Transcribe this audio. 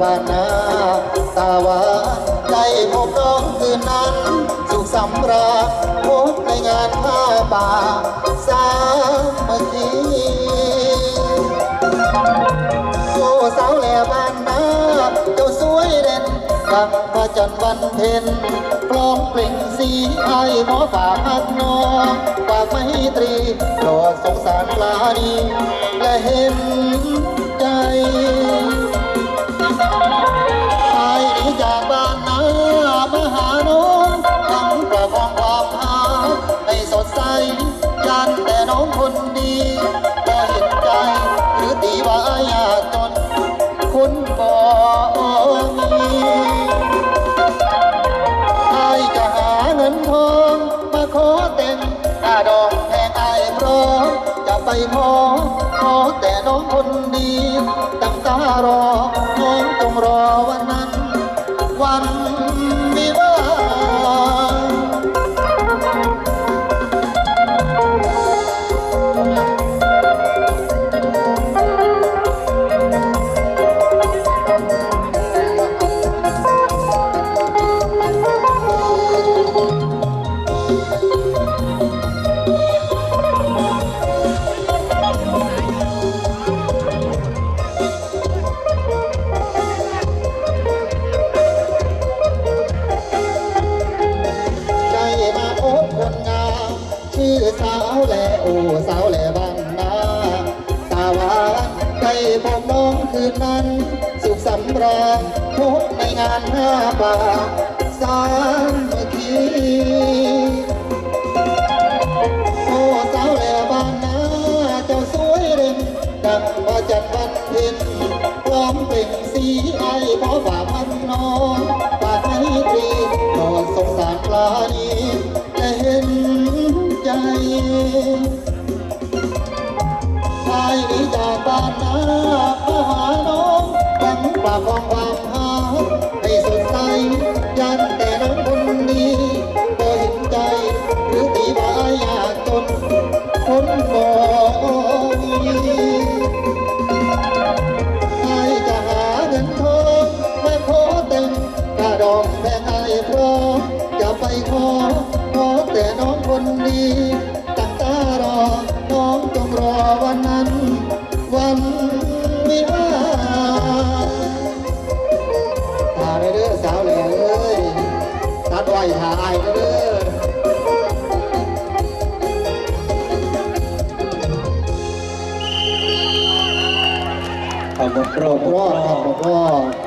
บ้านนาตาหวานใจพบน้องคืนนั้นสุขสำราญพบในงานผ้าป่าสามัคคีโอ้สาวแหล่บ้านนาเจ้าสวยเด่นดังพระจันทร์วันเพ็ญกลองเปล่งสีไอ้หมอฝากพักน้องฝากไมตรีโปรดสงสารปลาดีและเห็นใจไอ้หนีจากบ้านนามาหาน้องทั้งประคองความหาให้สดใสยันแต่น้องคนดีก็เห็นใจหรือตีว่ายากจนคุณบ่มีไอ้จะหาเงินทองมาขอแต่งค่าดอกแพงไอ้เพราะจะไปขอแต่น้องคนดีตั้งตารอน้องจงรอวันนั้นวันวิวาสาวแหล่โอ้สาวแหล่บ้านนาตาหวานใจพบน้องคืนนั้นสุขสำราญพบในงานผ้าป่าสามัคคีโอ้สาวแหล่บ้านนาเจ้าสวยเด่นดังพระจันทร์วันเพ็ญพร้อมเปล่งสีไอ้ขอฝากมันน้องฝากไมตรีโปรดสงสารปลานีและเห็นใจชายหนีจากบ้านนามาหาน้องดังปากของความหาให้สดใสยันแต่น้องคนดีก็เห็นใจหรือตีว่ายากจนคนบ่มีไอ้จะหาเงินทองมาขอแต่งกระดองแพงไอ้เพราะจะไปขอแต่น้องคนดีตั้งตารอน้องจงรอวันนั้นวันวิวาตาเด้อสาวแหล่เอ้ยตัดไว้หาไอ้เด้อขอบคุณรอด ครับผมรอด